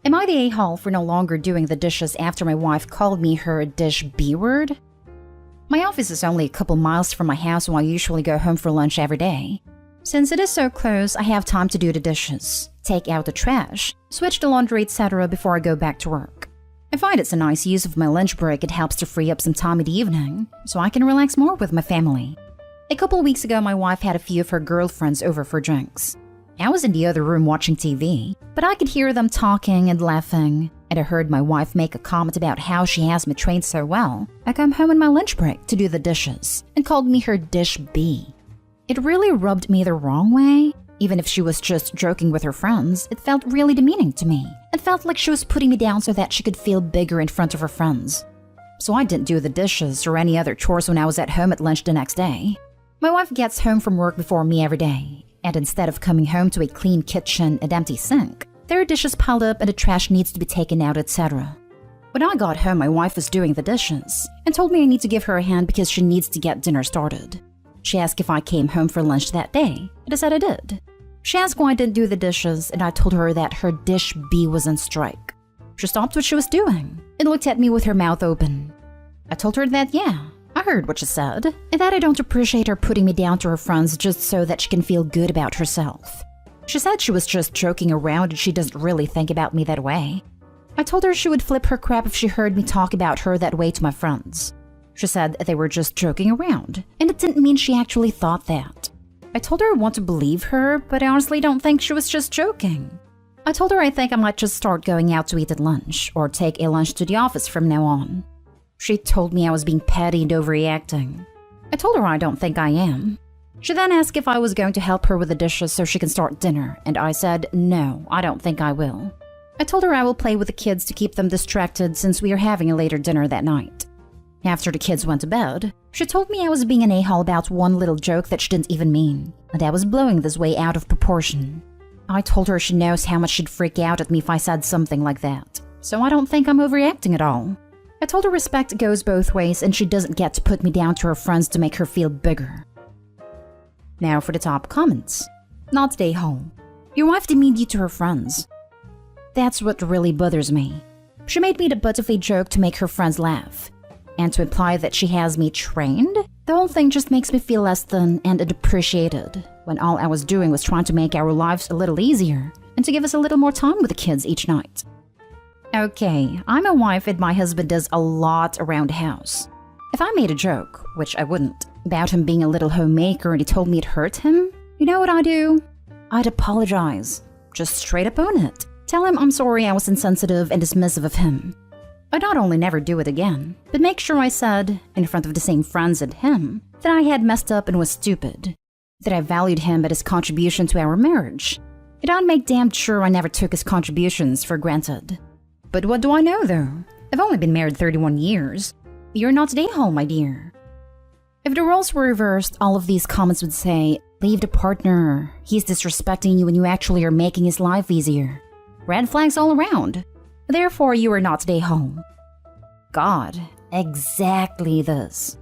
Am I the a-hole for no longer doing the dishes after my wife called me her dish B-word? My office is only a couple miles from my house, so I usually go home for lunch every day. Since it is so close, I have time to do the dishes, take out the trash, switch the laundry, etc. before I go back to work. I find it's a nice use of my lunch break. It helps to free up some time in the evening, so I can relax more with my family. A couple weeks ago, my wife had a few of her girlfriends over for drinks. I was in the other room watching TV, but I could hear them talking and laughing, and I heard my wife make a comment about how she has me trained so well. I come home on my lunch break to do the dishes and called me her dish B. It really rubbed me the wrong way. Even if she was just joking with her friends, it felt really demeaning to me. It felt like she was putting me down so that she could feel bigger in front of her friends. So I didn't do the dishes or any other chores when I was at home at lunch the next day. My wife gets home from work before me every day, and instead of coming home to a clean kitchen and empty sink, there are dishes piled up and the trash needs to be taken out, etc. When I got home, my wife was doing the dishes and told me I need to give her a hand because she needs to get dinner started. She asked if I came home for lunch that day, and I said I did. She asked why I didn't do the dishes, and I told her that her dish B was on strike. She stopped what she was doing and looked at me with her mouth open. I told her that, yeah, I heard what she said, and that I don't appreciate her putting me down to her friends just so that she can feel good about herself. She said she was just joking around and she doesn't really think about me that way. I told her she would flip her crap if she heard me talk about her that way to my friends. She said they were just joking around, and it didn't mean she actually thought that. I told her I want to believe her, but I honestly don't think she was just joking. I told her I think I might just start going out to eat at lunch, or take a lunch to the office from now on. She told me I was being petty and overreacting. I told her I don't think I am. She then asked if I was going to help her with the dishes so she can start dinner, and I said, no, I don't think I will. I told her I will play with the kids to keep them distracted since we are having a later dinner that night. After the kids went to bed, she told me I was being an a-hole about one little joke that she didn't even mean, and I was blowing this way out of proportion. I told her she knows how much she'd freak out at me if I said something like that, so I don't think I'm overreacting at all. I told her respect goes both ways and she doesn't get to put me down to her friends to make her feel bigger. Now for the top comments. Not the a-hole. Your wife demeaned you to her friends. That's what really bothers me. She made me the butt of a joke to make her friends laugh. And to imply that she has me trained? The whole thing just makes me feel less than and unappreciated, when all I was doing was trying to make our lives a little easier and to give us a little more time with the kids each night. Okay, I'm a wife and my husband does a lot around the house. If I made a joke, which I wouldn't, about him being a little homemaker and he told me it hurt him, you know what I'd do? I'd apologize. Just straight up own it. Tell him I'm sorry I was insensitive and dismissive of him. I'd not only never do it again, but make sure I said, in front of the same friends and him, that I had messed up and was stupid, that I valued him and his contribution to our marriage, and I'd make damn sure I never took his contributions for granted. But what do I know though? I've only been married 31 years. You're not the a-hole, my dear. If the roles were reversed, all of these comments would say, leave the partner, he's disrespecting you when you actually are making his life easier. Red flags all around. Therefore, you are not the a-hole. God, exactly this.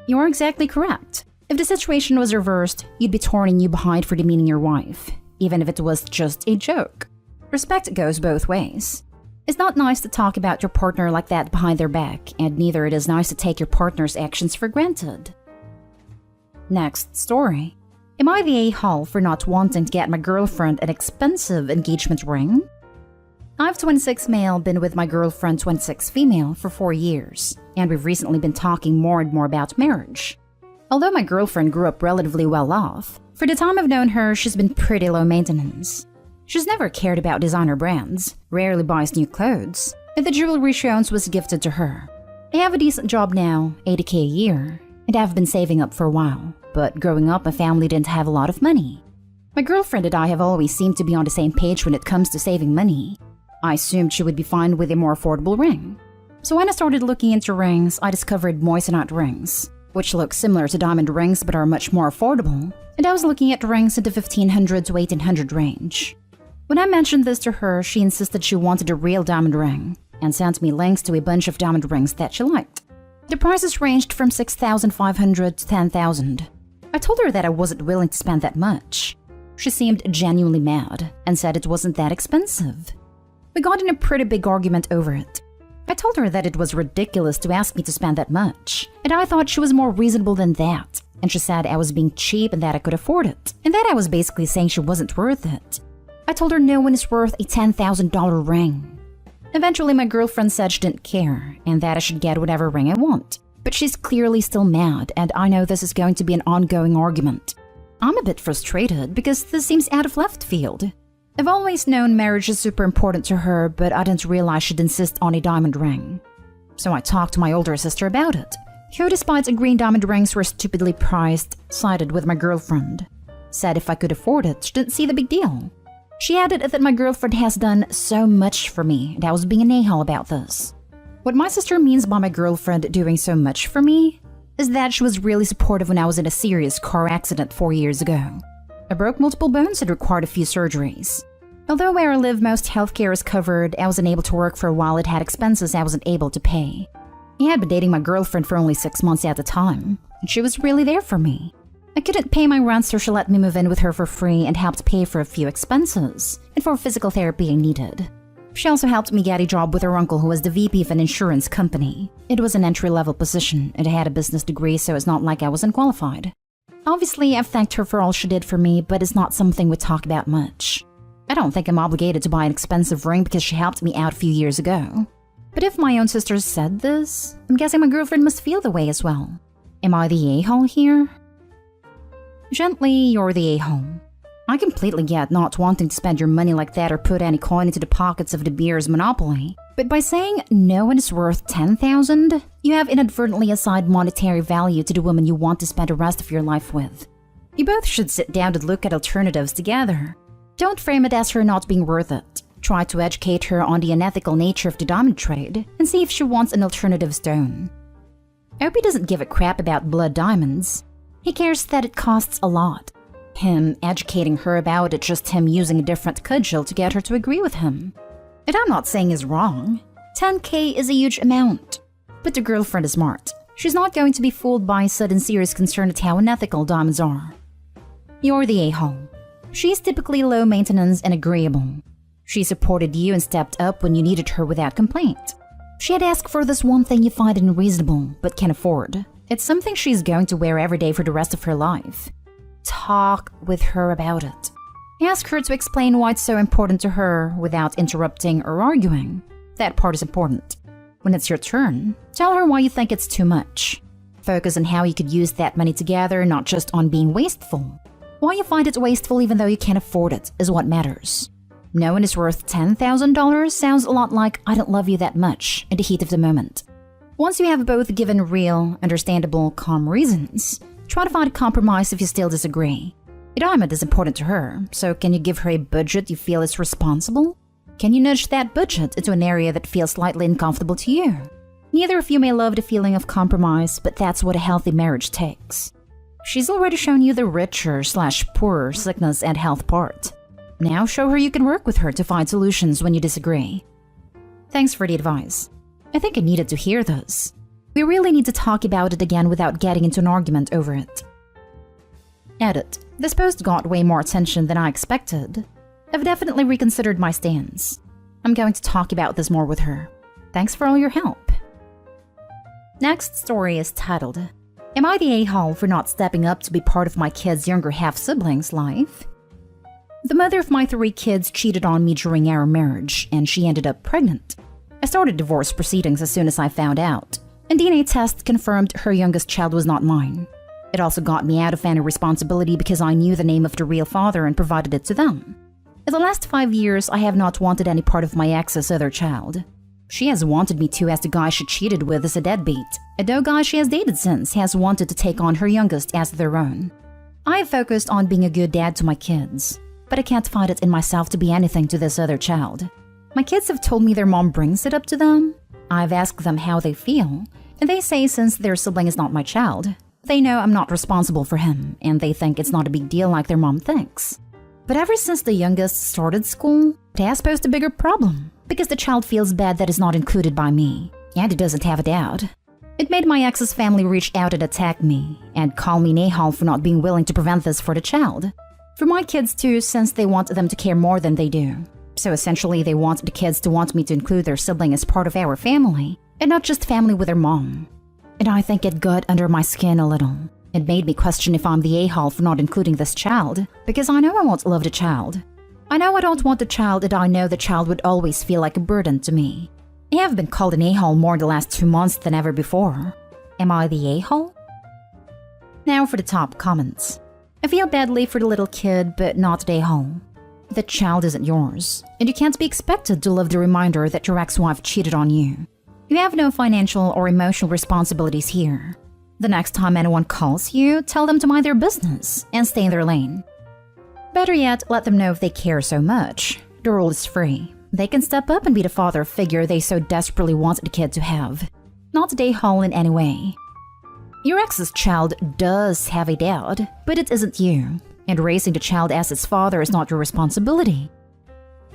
You are exactly correct. If the situation was reversed, you'd be turning you behind for demeaning your wife, even if it was just a joke. Respect goes both ways. It's not nice to talk about your partner like that behind their back, and neither it is nice to take your partner's actions for granted. Next story. Am I the a-hole for not wanting to get my girlfriend an expensive engagement ring? I've 26 male, been with my girlfriend 26 female for 4 years, and we've recently been talking more and more about marriage. Although my girlfriend grew up relatively well off, for the time I've known her, she's been pretty low maintenance. She's never cared about designer brands, rarely buys new clothes, and the jewelry she owns was gifted to her. I have a decent job now, $80K a year, and I've been saving up for a while, but growing up my family didn't have a lot of money. My girlfriend and I have always seemed to be on the same page when it comes to saving money. I assumed she would be fine with a more affordable ring. So when I started looking into rings, I discovered moissanite rings, which look similar to diamond rings but are much more affordable, and I was looking at rings in the $1,500 to $1,800 range. When I mentioned this to her, she insisted she wanted a real diamond ring, and sent me links to a bunch of diamond rings that she liked. The prices ranged from $6,500 to $10,000. I told her that I wasn't willing to spend that much. She seemed genuinely mad, and said it wasn't that expensive. We got in a pretty big argument over it. I told her that it was ridiculous to ask me to spend that much, and I thought she was more reasonable than that. And she said I was being cheap and that I could afford it, and that I was basically saying she wasn't worth it. I told her no one is worth a $10,000 ring. Eventually, my girlfriend said she didn't care, and that I should get whatever ring I want. But she's clearly still mad, and I know this is going to be an ongoing argument. I'm a bit frustrated because this seems out of left field. I've always known marriage is super important to her, but I didn't realize she'd insist on a diamond ring. So I talked to my older sister about it, who, despite agreeing diamond rings were stupidly priced, sided with my girlfriend. Said if I could afford it, she didn't see the big deal. She added that my girlfriend has done so much for me, and I was being an a-hole about this. What my sister means by my girlfriend doing so much for me is that she was really supportive when I was in a serious car accident 4 years ago. I broke multiple bones and required a few surgeries. Although where I live most healthcare is covered, I was unable to work for a while. It had expenses I wasn't able to pay. I had been dating my girlfriend for only 6 months at the time, and she was really there for me. I couldn't pay my rent, so she let me move in with her for free and helped pay for a few expenses and for physical therapy I needed. She also helped me get a job with her uncle, who was the VP of an insurance company. It was an entry-level position, and I had a business degree, so it's not like I wasn't qualified. Obviously, I've thanked her for all she did for me, but it's not something we talk about much. I don't think I'm obligated to buy an expensive ring because she helped me out a few years ago. But if my own sister said this, I'm guessing my girlfriend must feel the way as well. Am I the a-hole here? Gently, you're the a-hole. I completely get not wanting to spend your money like that or put any coin into the pockets of the beer's monopoly. But by saying no one is worth $10,000, you have inadvertently assigned monetary value to the woman you want to spend the rest of your life with. You both should sit down and look at alternatives together. Don't frame it as her not being worth it. Try to educate her on the unethical nature of the diamond trade and see if she wants an alternative stone. Opie doesn't give a crap about blood diamonds. He cares that it costs a lot. Him educating her about it, just him using a different cudgel to get her to agree with him. And I'm not saying is wrong. $10K is a huge amount. But the girlfriend is smart. She's not going to be fooled by sudden serious concern at how unethical diamonds are. You're the a-hole. She's typically low maintenance and agreeable. She supported you and stepped up when you needed her without complaint. She had asked for this one thing you find unreasonable but can afford. It's something she's going to wear every day for the rest of her life. Talk with her about it. Ask her to explain why it's so important to her without interrupting or arguing. That part is important. When it's your turn, tell her why you think it's too much. Focus on how you could use that money together, not just on being wasteful. Why you find it wasteful even though you can't afford it is what matters. No one is worth $10,000 sounds a lot like I don't love you that much in the heat of the moment. Once you have both given real, understandable, calm reasons, try to find a compromise if you still disagree. A diamond is important to her, so can you give her a budget you feel is responsible? Can you nudge that budget into an area that feels slightly uncomfortable to you? Neither of you may love the feeling of compromise, but that's what a healthy marriage takes. She's already shown you the richer/poorer sickness and health part. Now show her you can work with her to find solutions when you disagree. Thanks for the advice. I think I needed to hear this. We really need to talk about it again without getting into an argument over it. Edit. This post got way more attention than I expected. I've definitely reconsidered my stance. I'm going to talk about this more with her. Thanks for all your help. Next story is titled, Am I the a-hole for not stepping up to be part of my kid's younger half-sibling's life? The mother of my 3 kids cheated on me during our marriage, and she ended up pregnant. I started divorce proceedings as soon as I found out, and DNA tests confirmed her youngest child was not mine. It also got me out of any responsibility because I knew the name of the real father and provided it to them. In the last 5 years, I have not wanted any part of my ex's other child. She has wanted me to, as the guy she cheated with is a deadbeat, and no guy she has dated since has wanted to take on her youngest as their own. I have focused on being a good dad to my kids, but I can't find it in myself to be anything to this other child. My kids have told me their mom brings it up to them. I've asked them how they feel, and they say since their sibling is not my child, they know I'm not responsible for him, and they think it's not a big deal like their mom thinks. But ever since the youngest started school, it has posed a bigger problem, because the child feels bad that it's not included by me, and it doesn't have a dad. It made my ex's family reach out and attack me, and call me an a-hole for not being willing to prevent this for the child. For my kids too, since they want them to care more than they do. So essentially, they want the kids to want me to include their sibling as part of our family, and not just family with their mom. And I think it got under my skin a little. It made me question if I'm the a-hole for not including this child, because I know I won't love the child. I know I don't want the child, and I know the child would always feel like a burden to me. I have been called an a-hole more in the last 2 months than ever before. Am I the a-hole? Now for the top comments. I feel badly for the little kid, but not the a-hole. The child isn't yours, and you can't be expected to live the reminder that your ex-wife cheated on you. You have no financial or emotional responsibilities here. The next time anyone calls you, tell them to mind their business and stay in their lane. Better yet, let them know if they care so much. The role is free. They can step up and be the father figure they so desperately want the kid to have. Not the a-hole in any way. Your ex's child does have a dad, but it isn't you. And raising the child as its father is not your responsibility.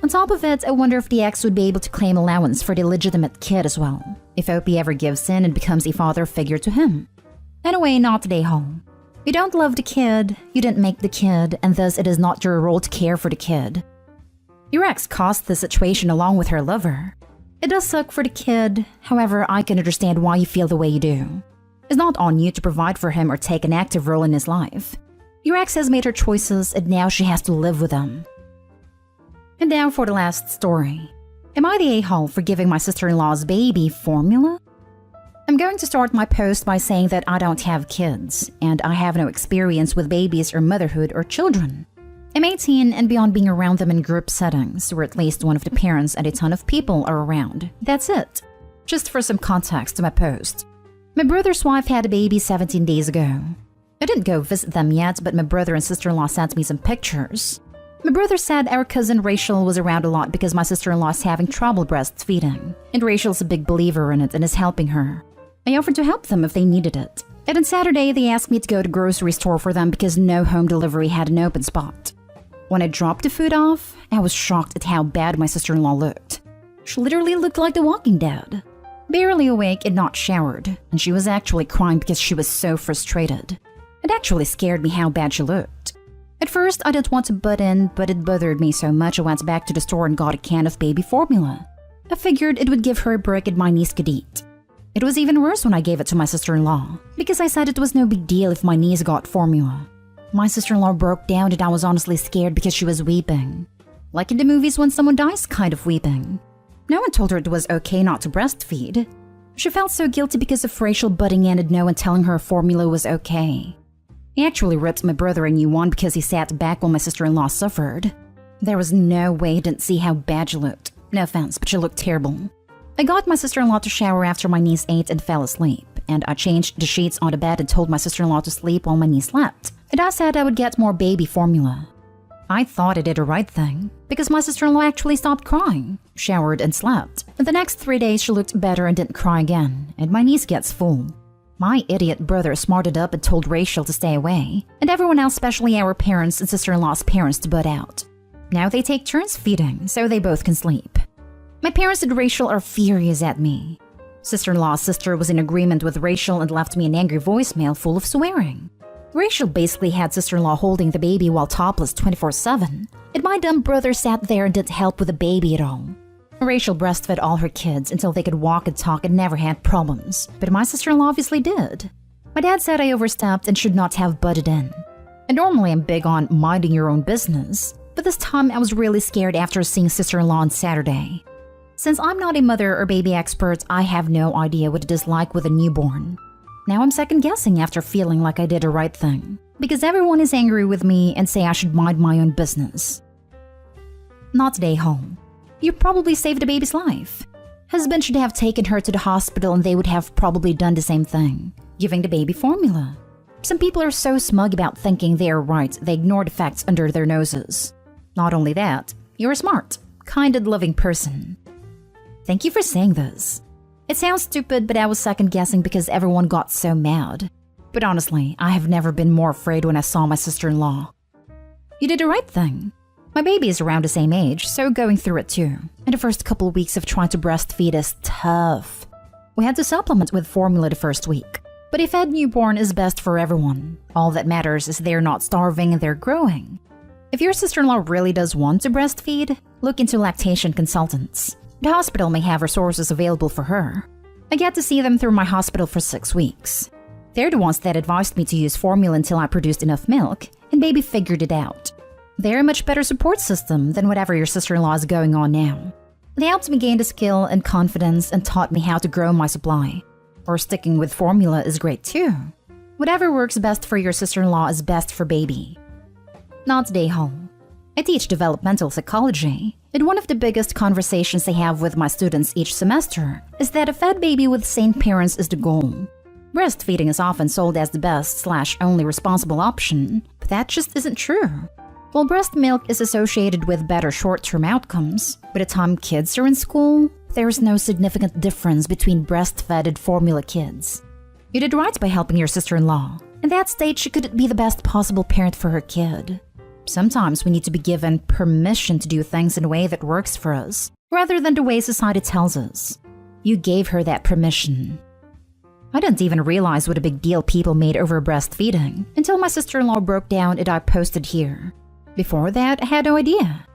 On top of it, I wonder if the ex would be able to claim allowance for the illegitimate kid as well, if Opie ever gives in and becomes a father figure to him. Anyway, not the a-hole. You don't love the kid, you didn't make the kid, and thus it is not your role to care for the kid. Your ex caused the situation along with her lover. It does suck for the kid, however, I can understand why you feel the way you do. It's not on you to provide for him or take an active role in his life. Your ex has made her choices and now she has to live with them. And now for the last story. Am I the a-hole for giving my sister-in-law's baby formula? I'm going to start my post by saying that I don't have kids, and I have no experience with babies or motherhood or children. I'm 18 and beyond being around them in group settings where at least one of the parents and a ton of people are around. That's it. Just for some context to my post. My brother's wife had a baby 17 days ago. I didn't go visit them yet, but my brother and sister-in-law sent me some pictures. My brother said our cousin Rachel was around a lot because my sister-in-law is having trouble breastfeeding, and Rachel's a big believer in it and is helping her. I offered to help them if they needed it. And on Saturday, they asked me to go to grocery store for them because no home delivery had an open spot. When I dropped the food off, I was shocked at how bad my sister-in-law looked. She literally looked like The Walking Dead. Barely awake and not showered, and she was actually crying because she was so frustrated. It actually scared me how bad she looked. At first, I didn't want to butt in, but it bothered me so much I went back to the store and got a can of baby formula. I figured it would give her a break and my niece could eat. It was even worse when I gave it to my sister-in-law, because I said it was no big deal if my niece got formula. My sister-in-law broke down and I was honestly scared because she was weeping. Like in the movies when someone dies kind of weeping. No one told her it was okay not to breastfeed. She felt so guilty because of Rachel butting in and no one telling her formula was okay. He actually ripped my brother a new one because he sat back while my sister-in-law suffered. There was no way he didn't see how bad she looked. No offense, but she looked terrible. I got my sister-in-law to shower after my niece ate and fell asleep, and I changed the sheets on the bed and told my sister-in-law to sleep while my niece slept, and I said I would get more baby formula. I thought I did the right thing, because my sister-in-law actually stopped crying, showered and slept, and the next 3 days she looked better and didn't cry again, and my niece gets full. My idiot brother smarted up and told Rachel to stay away, and everyone else, especially our parents and sister-in-law's parents, to butt out. Now they take turns feeding, so they both can sleep. My parents and Rachel are furious at me. Sister-in-law's sister was in agreement with Rachel and left me an angry voicemail full of swearing. Rachel basically had sister-in-law holding the baby while topless 24/7, and my dumb brother sat there and didn't help with the baby at all. Rachel breastfed all her kids until they could walk and talk and never had problems, but my sister-in-law obviously did. My dad said I overstepped and should not have butted in. And normally I'm big on minding your own business, but this time I was really scared after seeing sister-in-law on Saturday. Since I'm not a mother or baby expert, I have no idea what it is like with a newborn. Now I'm second-guessing after feeling like I did the right thing, because everyone is angry with me and say I should mind my own business. Not today, home. You probably saved the baby's life. Husband should have taken her to the hospital and they would have probably done the same thing, giving the baby formula. Some people are so smug about thinking they are right, they ignore the facts under their noses. Not only that, you're a smart, kind and loving person. Thank you for saying this. It sounds stupid, but I was second-guessing because everyone got so mad. But honestly, I have never been more afraid when I saw my sister-in-law. You did the right thing. My baby is around the same age, so going through it too. And the first couple of weeks of trying to breastfeed is tough. We had to supplement with formula the first week. But a fed newborn is best for everyone. All that matters is they're not starving and they're growing. If your sister-in-law really does want to breastfeed, Look into lactation consultants. The hospital may have resources available for her. I get to see them through my hospital for 6 weeks. They're the ones that advised me to use formula until I produced enough milk, and baby figured it out. They're a much better support system than whatever your sister-in-law is going on now. They helped me gain the skill and confidence and taught me how to grow my supply. Or sticking with formula is great too. Whatever works best for your sister-in-law is best for baby. Not day home. I teach developmental psychology, and one of the biggest conversations I have with my students each semester is that a fed baby with sane parents is the goal. Breastfeeding is often sold as the best/only responsible option, but that just isn't true. While breast milk is associated with better short-term outcomes, by the time kids are in school, there is no significant difference between breastfed and formula kids. You did right by helping your sister-in-law. In that state, she couldn't be the best possible parent for her kid. Sometimes we need to be given permission to do things in a way that works for us, rather than the way society tells us. You gave her that permission. I didn't even realize what a big deal people made over breastfeeding until my sister-in-law broke down and I posted here. Before that, I had no idea.